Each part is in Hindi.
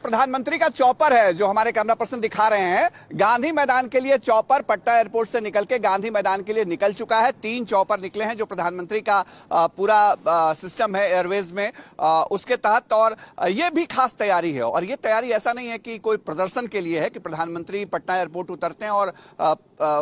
प्रधानमंत्री का चॉपर है जो हमारे कैमरा पर्सन दिखा रहे हैं, गांधी मैदान के लिए चॉपर पटना एयरपोर्ट से निकल के गांधी मैदान के लिए निकल चुका है। 3 चॉपर निकले हैं जो प्रधानमंत्री का पूरा सिस्टम है एयरवेज में, उसके तहत। और ये भी खास तैयारी है, और ये तैयारी ऐसा नहीं है कि कोई प्रदर्शन के लिए है कि प्रधानमंत्री पटना एयरपोर्ट उतरते हैं और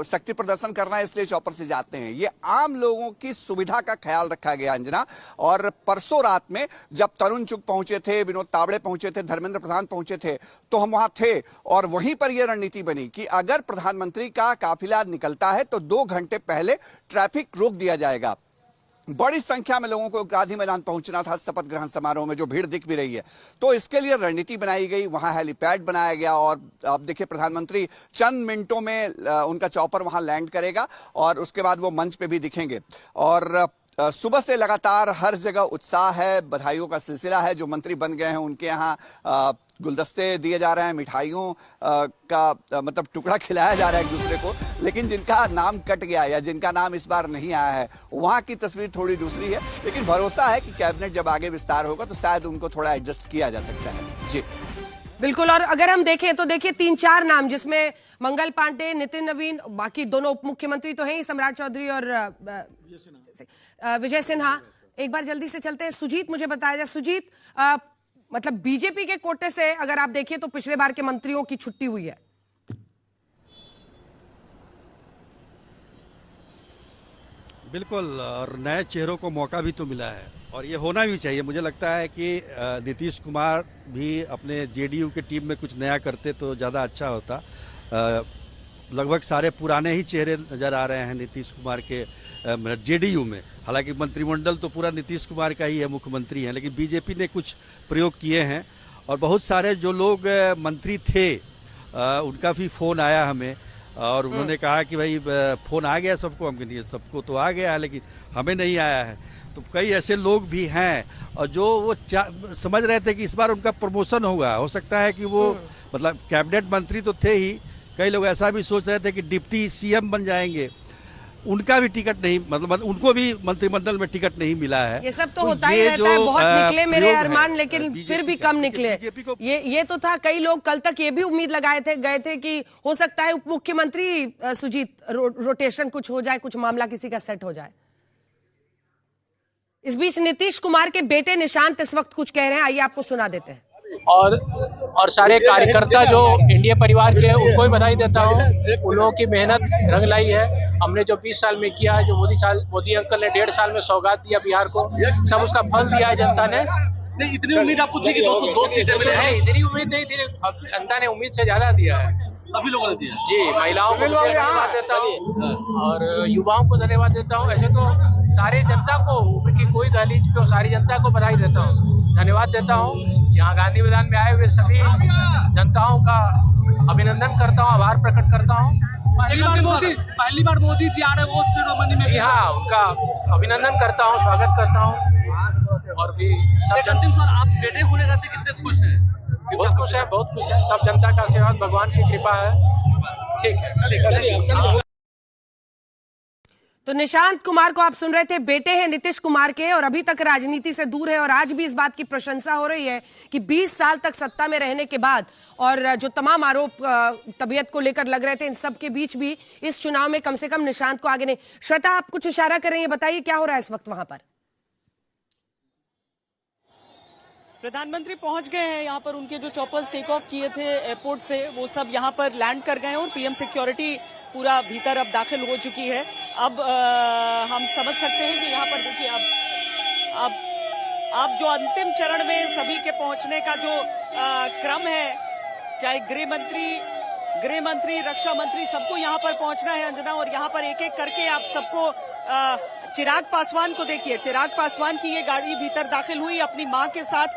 शक्ति प्रदर्शन करना है इसलिए चॉपर से जाते हैं। ये आम लोगों की सुविधा का ख्याल रखा गया अंजना। और परसों रात में जब तरुण चुग पहुंचे थे, विनोद तावड़े पहुंचे थे, धर्मेंद्र प्रधान पहुंचे थे, तो हम वहां थे और वहीं पर यह रणनीति बनी कि अगर प्रधानमंत्री का काफिला निकलता है तो 2 घंटे पहले ट्रैफिक रोक दिया जाएगा। बड़ी संख्या में लोगों को गांधी मैदान पहुंचना था शपथ ग्रहण समारोह में, जो भीड़ दिख भी रही है। तो इसके लिए रणनीति बनाई गई, वहां हेलीपैड बनाया गया और अब देखिए प्रधानमंत्री चंद मिनटों में उनका चॉपर वहां लैंड करेगा और उसके बाद वो मंच पे भी दिखेंगे। और सुबह से लगातार हर जगह उत्साह है, बधाइयों का सिलसिला है। जो मंत्री बन गए हैं उनके यहाँ गुलदस्ते दिए जा रहे हैं, मिठाइयों का मतलब टुकड़ा खिलाया जा रहा है एक दूसरे को। लेकिन जिनका नाम कट गया या जिनका नाम इस बार नहीं आया है, वहां की तस्वीर थोड़ी दूसरी है। लेकिन भरोसा है कि कैबिनेट जब आगे विस्तार होगा तो शायद उनको थोड़ा एडजस्ट किया जा सकता है। जी बिल्कुल। और अगर हम देखें तो देखिए 3-4 नाम, जिसमें मंगल पांडे, नितिन नवीन, बाकी दोनों उप मुख्यमंत्री तो हैं ही, सम्राट चौधरी और विजय सिन्हा। एक बार जल्दी से चलते हैं, सुजीत मुझे बताया जाए। सुजीत, मतलब बीजेपी के कोटे से अगर आप देखिए तो पिछले बार के मंत्रियों की छुट्टी हुई है। बिल्कुल, और नए चेहरों को मौका भी तो मिला है और ये होना भी चाहिए। मुझे लगता है कि नीतीश कुमार भी अपने जेडीयू के टीम में कुछ नया करते तो ज़्यादा अच्छा होता। लगभग सारे पुराने ही चेहरे नज़र आ रहे हैं नीतीश कुमार के जेडीयू में। हालांकि मंत्रिमंडल तो पूरा नीतीश कुमार का ही है, मुख्यमंत्री हैं, लेकिन बीजेपी ने कुछ प्रयोग किए हैं और बहुत सारे जो लोग मंत्री थे उनका भी फ़ोन आया हमें और उन्होंने कहा कि भाई फ़ोन आ गया सबको। हम कहिए सबको तो आ गया है लेकिन हमें नहीं आया है। तो कई ऐसे लोग भी हैं और जो वो समझ रहे थे कि इस बार उनका प्रमोशन होगा। हो सकता है कि वो मतलब कैबिनेट मंत्री तो थे ही, कई लोग ऐसा भी सोच रहे थे कि डिप्टी सीएम बन जाएंगे। उनका भी टिकट नहीं, मतलब उनको भी मंत्रिमंडल में टिकट नहीं मिला है। ये सब तो होता ही रहता है। बहुत निकले मेरे अरमान, लेकिन फिर भी कम निकले। ये तो था, कई लोग कल तक ये भी उम्मीद लगाए थे गए थे कि हो सकता है उप मुख्यमंत्री सुजीत रोटेशन कुछ हो जाए, कुछ मामला किसी का सेट हो जाए। इस बीच नीतीश कुमार के बेटे निशांत इस वक्त कुछ कह रहे हैं, आइए आपको सुना देते हैं। और सारे कार्यकर्ता जो एनडीए परिवार के, उनको भी बधाई देता हूँ। उन लोगों की मेहनत रंग लाई है। हमने जो 20 साल में किया है, जो मोदी अंकल ने 1.5 साल में सौगात दिया बिहार को, सब उसका फल दिया है जनता ने। नहीं, इतनी उम्मीद आपको थी कि 2 सीटें मिले? इतनी उम्मीद नहीं थी, अब जनता ने उम्मीद से ज्यादा दिया है। सभी लोगों ने दिया जी। महिलाओं को धन्यवाद देता हूँ और युवाओं को धन्यवाद देता हूँ। ऐसे तो सारी जनता को, उनकी कोई दहलीज पे सारी जनता को बधाई देता हूँ, धन्यवाद देता हूँ। यहाँ गांधी मैदान में आए हुए सभी जनताओं का अभिनंदन करता हूँ, आभार प्रकट करता हूँ। पहली बार मोदी जी आ रहे हैं सेरेमनी में। जी हाँ, उनका अभिनंदन करता हूँ, स्वागत करता हूँ। और भी सब आप बेटे होने रहते कितने खुश हैं? बहुत खुश है, बहुत खुश है। सब जनता का आशीर्वाद, भगवान की कृपा है। ठीक है। तो निशांत कुमार को आप सुन रहे थे, बेटे हैं नीतीश कुमार के और अभी तक राजनीति से दूर है। और आज भी इस बात की प्रशंसा हो रही है कि 20 साल तक सत्ता में रहने के बाद और जो तमाम आरोप तबीयत को लेकर लग रहे थे, इन सब के बीच भी इस चुनाव में कम से कम निशांत को आगे नहीं। श्वेता, आप कुछ इशारा कर रही हैं, बताइए क्या हो रहा है इस वक्त वहां पर? प्रधानमंत्री पहुंच गए हैं यहाँ पर। उनके जो चॉपर्स टेक ऑफ किए थे एयरपोर्ट से, वो सब यहाँ पर लैंड कर गए हैं और पीएम सिक्योरिटी पूरा भीतर अब दाखिल हो चुकी है। अब हम समझ सकते हैं कि यहाँ पर देखिए अब जो अंतिम चरण में सभी के पहुंचने का जो क्रम है, चाहे गृह मंत्री, रक्षा मंत्री, सबको यहाँ पर पहुंचना है अंजना। और यहाँ पर एक एक करके आप सबको चिराग पासवान को देखिए, चिराग पासवान की ये गाड़ी भीतर दाखिल हुई अपनी मां के साथ।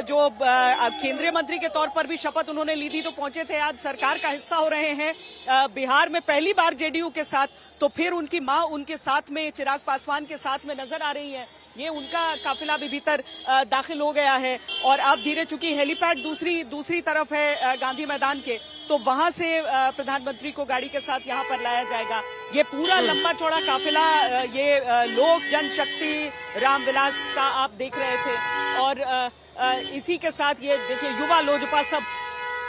जो केंद्रीय मंत्री के तौर पर भी शपथ उन्होंने ली थी, तो पहुंचे थे, आज सरकार का हिस्सा हो रहे हैं बिहार में पहली बार जेडीयू के साथ। तो फिर उनकी मां उनके साथ में, चिराग पासवान के साथ में नजर आ रही है। ये उनका काफिला भी भीतर दाखिल हो गया है। और अब धीरे, चूंकि हेलीपैड दूसरी तरफ है गांधी मैदान के, तो वहां से प्रधानमंत्री को गाड़ी के साथ यहाँ पर लाया जाएगा। ये पूरा लंबा चौड़ा काफिला ये लोक जनशक्ति रामविलास का आप देख रहे थे। और इसी के साथ ये देखिए युवा लोजपा सब,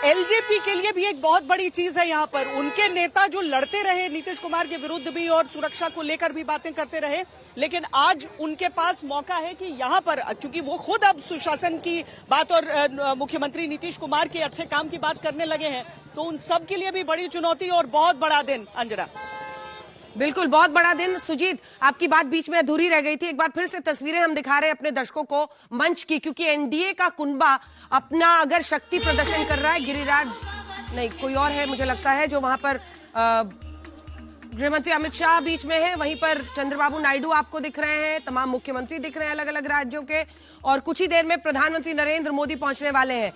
एलजेपी के लिए भी एक बहुत बड़ी चीज है यहाँ पर। उनके नेता जो लड़ते रहे नीतीश कुमार के विरुद्ध भी और सुरक्षा को लेकर भी बातें करते रहे, लेकिन आज उनके पास मौका है कि यहाँ पर, चूंकि वो खुद अब सुशासन की बात और मुख्यमंत्री नीतीश कुमार के अच्छे काम की बात करने लगे हैं, तो उन सब के लिए भी बड़ी चुनौती और बहुत बड़ा दिन। अंजना, बिल्कुल बहुत बड़ा दिन। सुजीत, आपकी बात बीच में अधूरी रह गई थी। एक बार फिर से तस्वीरें हम दिखा रहे हैं अपने दर्शकों को मंच की, क्योंकि एनडीए का कुनबा अपना अगर शक्ति प्रदर्शन कर रहा है। गिरिराज नहीं, कोई और है मुझे लगता है जो वहां पर गृहमंत्री अमित शाह बीच में है, वहीं पर चंद्रबाबू नायडू आपको दिख रहे हैं, तमाम मुख्यमंत्री दिख रहे हैं अलग अलग राज्यों के, और कुछ ही देर में प्रधानमंत्री नरेंद्र मोदी पहुंचने वाले हैं।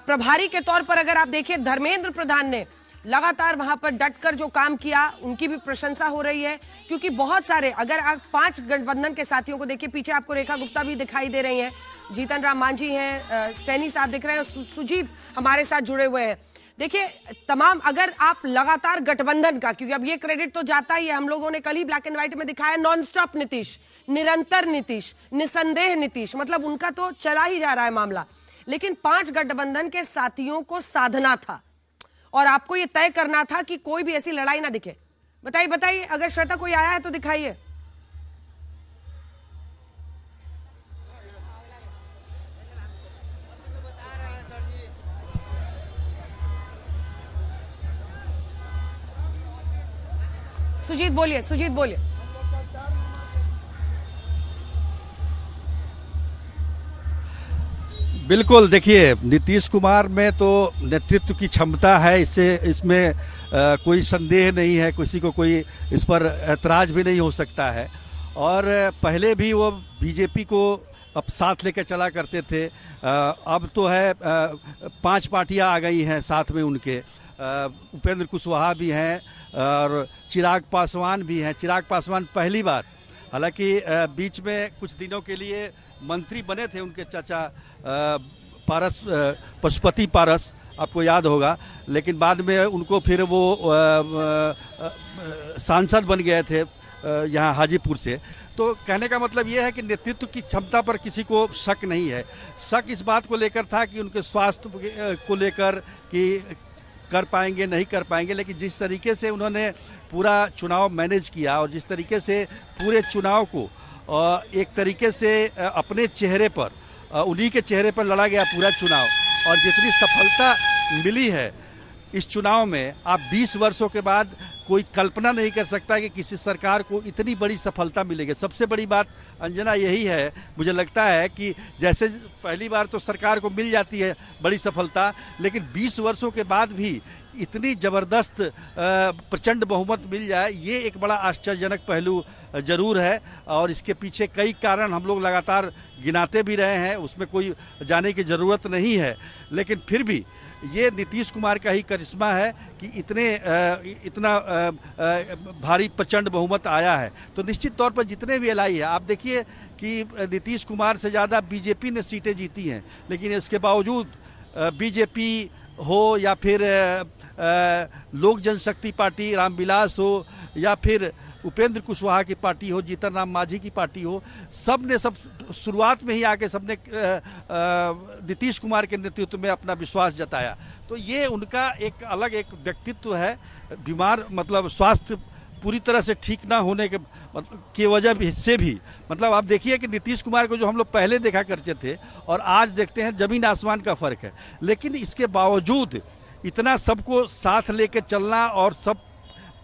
प्रभारी के तौर पर अगर आप देखिए, धर्मेंद्र प्रधान ने लगातार वहां पर डटकर जो काम किया, उनकी भी प्रशंसा हो रही है। क्योंकि बहुत सारे, अगर आप 5 गठबंधन के साथियों को देखिए, पीछे आपको रेखा गुप्ता भी दिखाई दे रही हैं, जीतन राम मांझी हैं, सैनी साहब दिख रहे हैं, सुजीत हमारे साथ जुड़े हुए हैं। देखिए तमाम, अगर आप लगातार गठबंधन का, क्योंकि अब ये क्रेडिट तो जाता ही है, हम लोगों ने कल ही ब्लैक एंड व्हाइट में दिखाया, नॉन स्टॉप नीतीश, निरंतर नीतीश, निसंदेह नीतीश, मतलब उनका तो चला ही जा रहा है मामला। लेकिन 5 गठबंधन के साथियों को साधना था और आपको ये तय करना था कि कोई भी ऐसी लड़ाई ना दिखे। बताइए, अगर श्वेता कोई आया है तो दिखाइए। सुजीत बोलिए। बिल्कुल, देखिए नीतीश कुमार में तो नेतृत्व की क्षमता है, इसमें कोई संदेह नहीं है, किसी को कोई इस पर ऐतराज भी नहीं हो सकता है। और पहले भी वो बीजेपी को अब साथ लेकर चला करते थे। अब तो है 5 पार्टियां आ गई हैं साथ में उनके। उपेंद्र कुशवाहा भी हैं और चिराग पासवान भी हैं। चिराग पासवान पहली बार, हालांकि बीच में कुछ दिनों के लिए मंत्री बने थे उनके चाचा पारस, पशुपति पारस, आपको याद होगा, लेकिन बाद में उनको फिर वो सांसद बन गए थे यहाँ हाजीपुर से। तो कहने का मतलब ये है कि नेतृत्व की क्षमता पर किसी को शक नहीं है। शक इस बात को लेकर था कि उनके स्वास्थ्य को लेकर कि कर पाएंगे नहीं कर पाएंगे, लेकिन जिस तरीके से उन्होंने पूरा चुनाव मैनेज किया और जिस तरीके से पूरे चुनाव को एक तरीके से अपने चेहरे पर, उन्हीं के चेहरे पर लड़ा गया पूरा चुनाव, और जितनी सफलता मिली है इस चुनाव में, आप 20 वर्षों के बाद कोई कल्पना नहीं कर सकता कि किसी सरकार को इतनी बड़ी सफलता मिलेगी। सबसे बड़ी बात अंजना यही है, मुझे लगता है कि जैसे पहली बार तो सरकार को मिल जाती है बड़ी सफलता, लेकिन 20 वर्षों के बाद भी इतनी ज़बरदस्त प्रचंड बहुमत मिल जाए, ये एक बड़ा आश्चर्यजनक पहलू जरूर है। और इसके पीछे कई कारण हम लोग लगातार गिनाते भी रहे हैं, उसमें कोई जाने की ज़रूरत नहीं है, लेकिन फिर भी ये नीतीश कुमार का ही करिश्मा है कि इतना भारी प्रचंड बहुमत आया है। तो निश्चित तौर पर जितने भी एलआई है, आप देखिए कि नीतीश कुमार से ज़्यादा बीजेपी ने सीटें जीती हैं, लेकिन इसके बावजूद बीजेपी हो या फिर लोक जनशक्ति पार्टी रामविलास हो या फिर उपेंद्र कुशवाहा की पार्टी हो, जीतन राम मांझी की पार्टी हो, सब शुरुआत में ही आके सबने नीतीश कुमार के नेतृत्व में अपना विश्वास जताया। तो ये उनका एक अलग एक व्यक्तित्व है। बीमार, मतलब स्वास्थ्य पूरी तरह से ठीक ना होने की वजह से भी, मतलब आप देखिए कि नीतीश कुमार को जो हम लोग पहले देखा करते थे और आज देखते हैं, जमीन आसमान का फर्क है। लेकिन इसके बावजूद इतना सबको साथ लेकर चलना और सब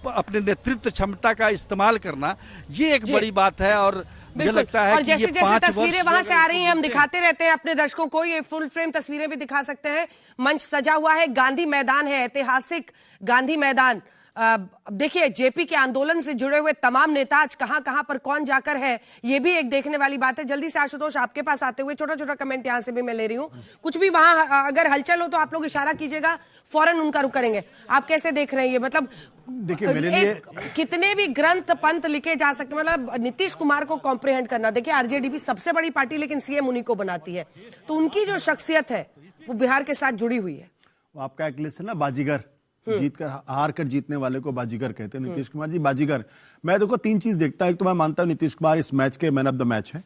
अपने नेतृत्व क्षमता का इस्तेमाल करना, ये एक बड़ी बात है। और मुझे लगता है और कि जैसे ये 5 तस्वीरें वहां से आ रही हैं, हम दिखाते रहते हैं अपने दर्शकों को, ये फुल फ्रेम तस्वीरें भी दिखा सकते हैं। मंच सजा हुआ है, गांधी मैदान है, ऐतिहासिक गांधी मैदान, देखिए जेपी के आंदोलन से जुड़े हुए तमाम नेता आज कहां पर कौन जाकर है, ये भी एक देखने वाली बात है। जल्दी से आशुतोष आपके पास आते हुए छोटा छोटा कमेंट यहां से भी मैं ले रही हूं, कुछ भी वहां अगर हलचल हो तो आप लोग इशारा कीजिएगा, फौरन उनका रुख करेंगे। आप कैसे देख रहे हैं ये, मतलब देखिए मेरे लिए कितने भी ग्रंथ पंथ लिखे जा सकते, मतलब नीतीश कुमार को कॉम्प्रिहेंड करना। देखिए आरजेडी सबसे बड़ी पार्टी लेकिन सीएम उन्हीं को बनाती है, तो उनकी जो शख्सियत है वो बिहार के साथ जुड़ी हुई है। आपका एक लिस्ट है ना, बाजीगर, जीत कर हार कर जीतने वाले को बाजीगर कहते हैं। नीतीश कुमार जी बाजीगर। मैं देखो तीन चीज देखता हूं, एक तो मैं मानता हूं नीतीश कुमार इस मैच के मैन ऑफ द मैच है।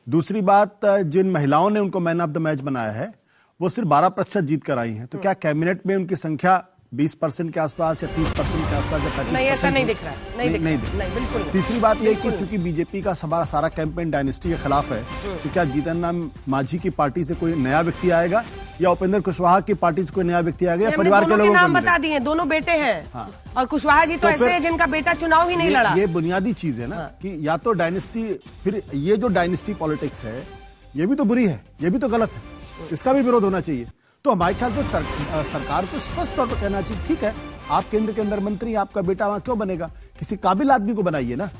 दूसरी बात, जिन महिलाओं ने उनको मैन ऑफ द मैच बनाया है वो सिर्फ 12% जीत कर आई हैं, तो क्या कैबिनेट में उनकी संख्या 20% के आसपास या 30% के आसपास या 35%? नहीं, ऐसा नहीं दिख रहा है, नहीं बिल्कुल नहीं। तीसरी बात यह कि चूंकि बीजेपी का सारा कैंपेन डायनेस्टी के खिलाफ है, तो क्या जीतन राम मांझी की पार्टी से कोई नया व्यक्ति आएगा या उपेंद्र कुशवाहा की पार्टी से कोई नया व्यक्ति आएगा या परिवार के लोगों को नाम बता दिए, दोनों बेटे हैं। हाँ। और कुशवाहा जी तो ऐसे हैं जिनका बेटा चुनाव ही नहीं लड़ा। ये बुनियादी चीज है ना। हाँ। कि या तो डायनेस्टी, फिर ये जो डायनेस्टी पॉलिटिक्स है ये भी तो बुरी है, ये भी तो गलत है, इसका भी विरोध होना चाहिए। तो हमारे ख्याल से सरकार को स्पष्ट तौर पर कहना चाहिए, ठीक है आप केंद्र के अंदर मंत्री, आपका बेटा वहां क्यों बनेगा, किसी काबिल आदमी को बनाइए ना।